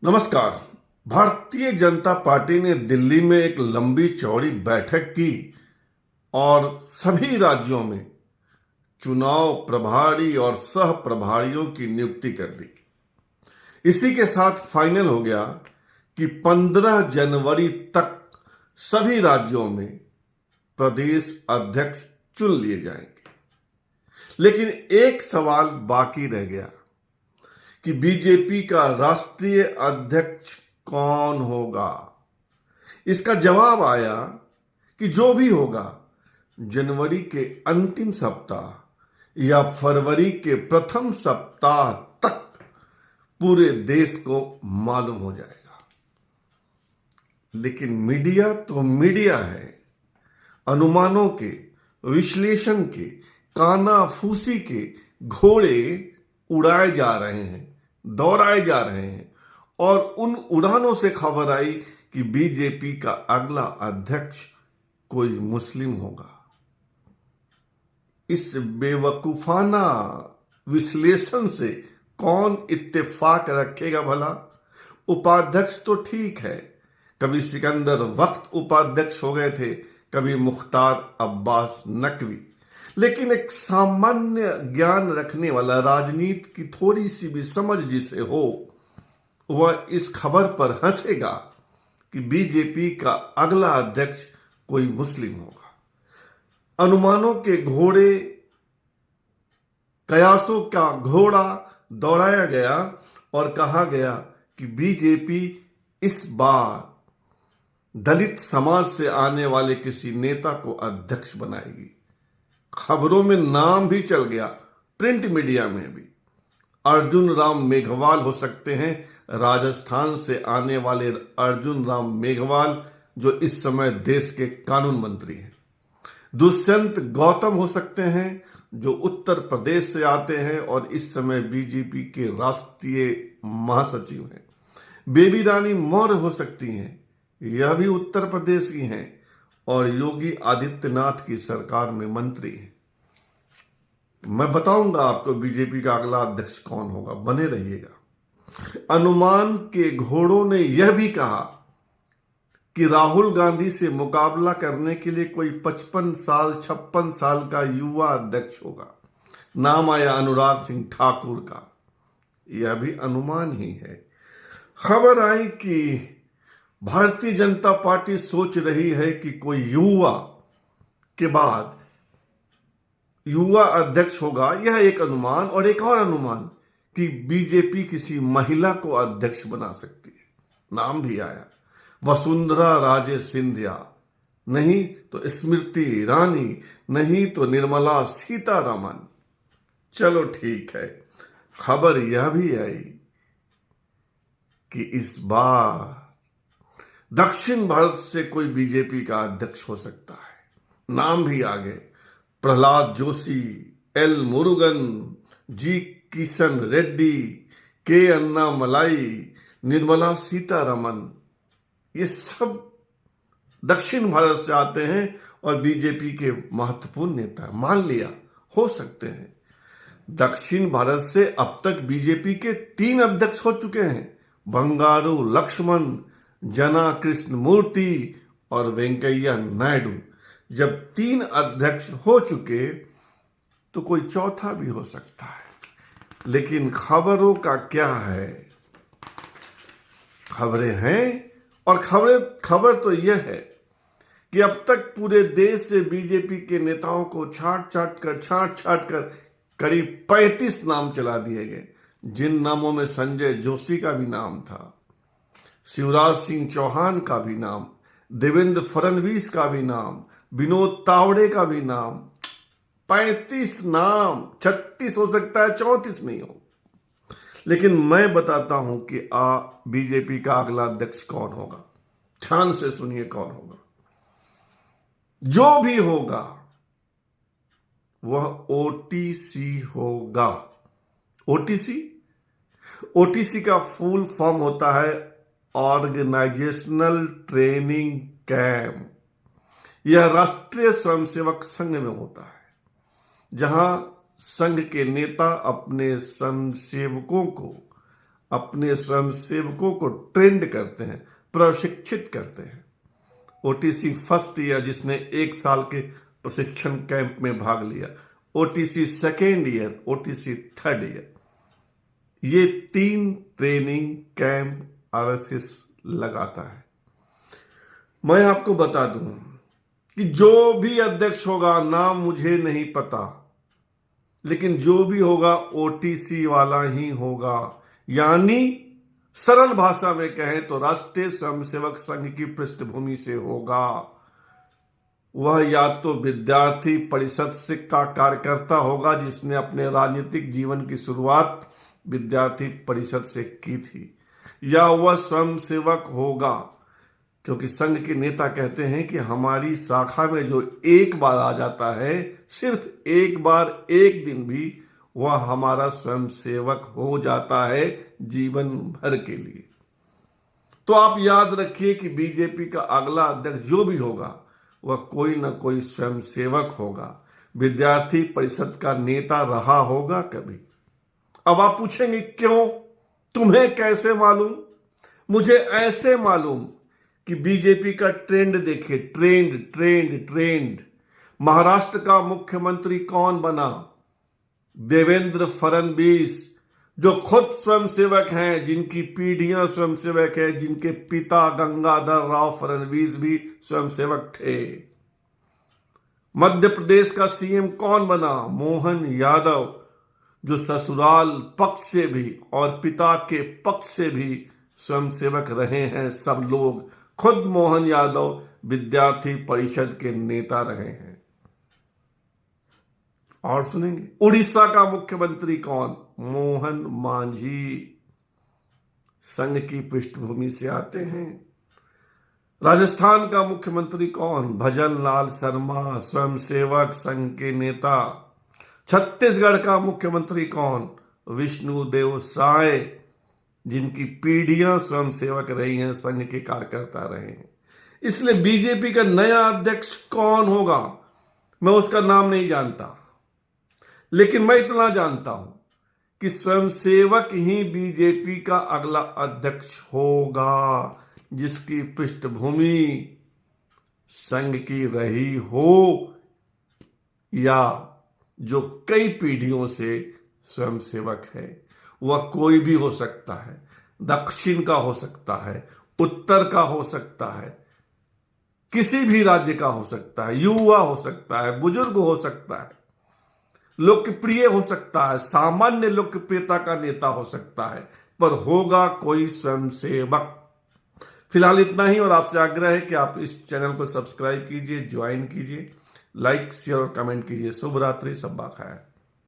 नमस्कार। भारतीय जनता पार्टी ने दिल्ली में एक लंबी चौड़ी बैठक की और सभी राज्यों में चुनाव प्रभारी और सह प्रभारियों की नियुक्ति कर दी। इसी के साथ फाइनल हो गया कि 15 जनवरी तक सभी राज्यों में प्रदेश अध्यक्ष चुन लिए जाएंगे। लेकिन एक सवाल बाकी रह गया कि बीजेपी का राष्ट्रीय अध्यक्ष कौन होगा। इसका जवाब आया कि जो भी होगा जनवरी के अंतिम सप्ताह या फरवरी के प्रथम सप्ताह तक पूरे देश को मालूम हो जाएगा। लेकिन मीडिया तो मीडिया है, अनुमानों के, विश्लेषण के, कानाफूसी के घोड़े उड़ाए जा रहे हैं, दौड़ाए जा रहे हैं और उन उड़ानों से खबर आई कि बीजेपी का अगला अध्यक्ष कोई मुस्लिम होगा। इस बेवकूफाना विश्लेषण से कौन इत्तेफाक रखेगा भला। उपाध्यक्ष तो ठीक है, कभी सिकंदर वक्त उपाध्यक्ष हो गए थे, कभी मुख्तार अब्बास नकवी। लेकिन एक सामान्य ज्ञान रखने वाला, राजनीति की थोड़ी सी भी समझ जिसे हो, वह इस खबर पर हंसेगा कि बीजेपी का अगला अध्यक्ष कोई मुस्लिम होगा। अनुमानों के घोड़े, कयासों का घोड़ा दौड़ाया गया और कहा गया कि बीजेपी इस बार दलित समाज से आने वाले किसी नेता को अध्यक्ष बनाएगी। खबरों में नाम भी चल गया, प्रिंट मीडिया में भी। अर्जुन राम मेघवाल हो सकते हैं, राजस्थान से आने वाले अर्जुन राम मेघवाल, जो इस समय देश के कानून मंत्री हैं। दुष्यंत गौतम हो सकते हैं, जो उत्तर प्रदेश से आते हैं और इस समय बीजेपी के राष्ट्रीय महासचिव हैं। बेबी रानी मौर्य हो सकती हैं, यह भी उत्तर प्रदेश की हैं और योगी आदित्यनाथ की सरकार में मंत्री हैं। मैं बताऊंगा आपको बीजेपी का अगला अध्यक्ष कौन होगा, बने रहिएगा। अनुमान के घोड़ों ने यह भी कहा कि राहुल गांधी से मुकाबला करने के लिए कोई 55 साल 56 साल का युवा अध्यक्ष होगा। नाम आया अनुराग सिंह ठाकुर का, यह भी अनुमान ही है। खबर आई कि भारतीय जनता पार्टी सोच रही है कि कोई युवा के बाद युवा अध्यक्ष होगा, यह एक अनुमान। और एक और अनुमान कि बीजेपी किसी महिला को अध्यक्ष बना सकती है, नाम भी आया। वसुंधरा राजे सिंधिया, नहीं तो स्मृति ईरानी, नहीं तो निर्मला सीतारमण। चलो ठीक है। खबर यह भी आई कि इस बार दक्षिण भारत से कोई बीजेपी का अध्यक्ष हो सकता है। नाम भी आ गए, प्रहलाद जोशी, एल मुरुगन, जी किशन रेड्डी, के अन्नामलाई, निर्मला सीतारमण। ये सब दक्षिण भारत से आते हैं और बीजेपी के महत्वपूर्ण नेता, मान लिया हो सकते हैं। दक्षिण भारत से अब तक बीजेपी के 3 अध्यक्ष हो चुके हैं, बंगारू लक्ष्मण, जना कृष्णमूर्ति और वेंकैया नायडू। जब 3 अध्यक्ष हो चुके तो कोई चौथा भी हो सकता है। लेकिन खबरों का क्या है, खबरें हैं और खबर तो यह है कि अब तक पूरे देश से बीजेपी के नेताओं को छाट छाट कर करीब 35 नाम चला दिए गए, जिन नामों में संजय जोशी का भी नाम था, शिवराज सिंह चौहान का भी नाम, देवेंद्र फडणवीस का भी नाम, विनोद तावड़े का भी नाम। 35 नाम, 36 हो सकता है, 34 नहीं हो। लेकिन मैं बताता हूं कि बीजेपी का अगला अध्यक्ष कौन होगा। ध्यान से सुनिए कौन होगा। जो भी होगा वह ओटीसी होगा। ओटीसी का फुल फॉर्म होता है ऑर्गेनाइजेशनल ट्रेनिंग कैंप। यह राष्ट्रीय स्वयंसेवक संघ में होता है, जहां संघ के नेता अपने स्वयंसेवकों को अपने स्वयंसेवकों को ट्रेंड करते हैं, प्रशिक्षित करते हैं। ओटीसी फर्स्ट ईयर जिसने 1 साल के प्रशिक्षण कैंप में भाग लिया, OTC second year, OTC third year, ये 3 ट्रेनिंग कैंप आरएसएस लगाता है। मैं आपको बता दूं कि जो भी अध्यक्ष होगा, नाम मुझे नहीं पता, लेकिन जो भी होगा ओटीसी वाला ही होगा। यानी सरल भाषा में कहें तो राष्ट्रीय स्वयंसेवक संघ की पृष्ठभूमि से होगा। वह या तो विद्यार्थी परिषद से का कार्यकर्ता होगा जिसने अपने राजनीतिक जीवन की शुरुआत विद्यार्थी परिषद से की थी, या वह स्वयंसेवक होगा, क्योंकि संघ के नेता कहते हैं कि हमारी शाखा में जो एक बार आ जाता है, सिर्फ एक बार, एक दिन भी, वह हमारा स्वयंसेवक हो जाता है जीवन भर के लिए। तो आप याद रखिए कि बीजेपी का अगला अध्यक्ष जो भी होगा वह कोई ना कोई स्वयंसेवक होगा, विद्यार्थी परिषद का नेता रहा होगा कभी। अब आप पूछेंगे क्यों, तुम्हें कैसे मालूम? मुझे ऐसे मालूम कि बीजेपी का ट्रेंड देखिए, ट्रेंड ट्रेंड ट्रेंड। महाराष्ट्र का मुख्यमंत्री कौन बना? देवेंद्र फडणवीस, जो खुद स्वयंसेवक हैं, जिनकी पीढ़ियां स्वयंसेवक है, जिनके पिता गंगाधर राव फडणवीस भी स्वयंसेवक थे। मध्य प्रदेश का सीएम कौन बना? मोहन यादव, जो ससुराल पक्ष से भी और पिता के पक्ष से भी स्वयंसेवक रहे हैं सब लोग। खुद मोहन यादव विद्यार्थी परिषद के नेता रहे हैं। और सुनेंगे, उड़ीसा का मुख्यमंत्री कौन? मोहन मांझी, संघ की पृष्ठभूमि से आते हैं। राजस्थान का मुख्यमंत्री कौन? भजन लाल शर्मा, स्वयंसेवक संघ के नेता। छत्तीसगढ़ का मुख्यमंत्री कौन? विष्णुदेव साय, जिनकी पीढ़ियां स्वयंसेवक रही हैं, संघ के कार्यकर्ता रहे हैं। इसलिए बीजेपी का नया अध्यक्ष कौन होगा, मैं उसका नाम नहीं जानता, लेकिन मैं इतना जानता हूं कि स्वयंसेवक ही बीजेपी का अगला अध्यक्ष होगा, जिसकी पृष्ठभूमि संघ की रही हो या जो कई पीढ़ियों से स्वयंसेवक है। वह कोई भी हो सकता है, दक्षिण का हो सकता है, उत्तर का हो सकता है, किसी भी राज्य का हो सकता है, युवा हो सकता है, बुजुर्ग हो सकता है, लोकप्रिय हो सकता है, सामान्य लोकप्रियता का नेता हो सकता है, पर होगा कोई स्वयंसेवक। फिलहाल इतना ही, और आपसे आग्रह है कि आप इस चैनल को सब्सक्राइब कीजिए, ज्वाइन कीजिए, लाइक शेयर और कमेंट कीजिए। शुभ रात्रि, शब्बा खैर।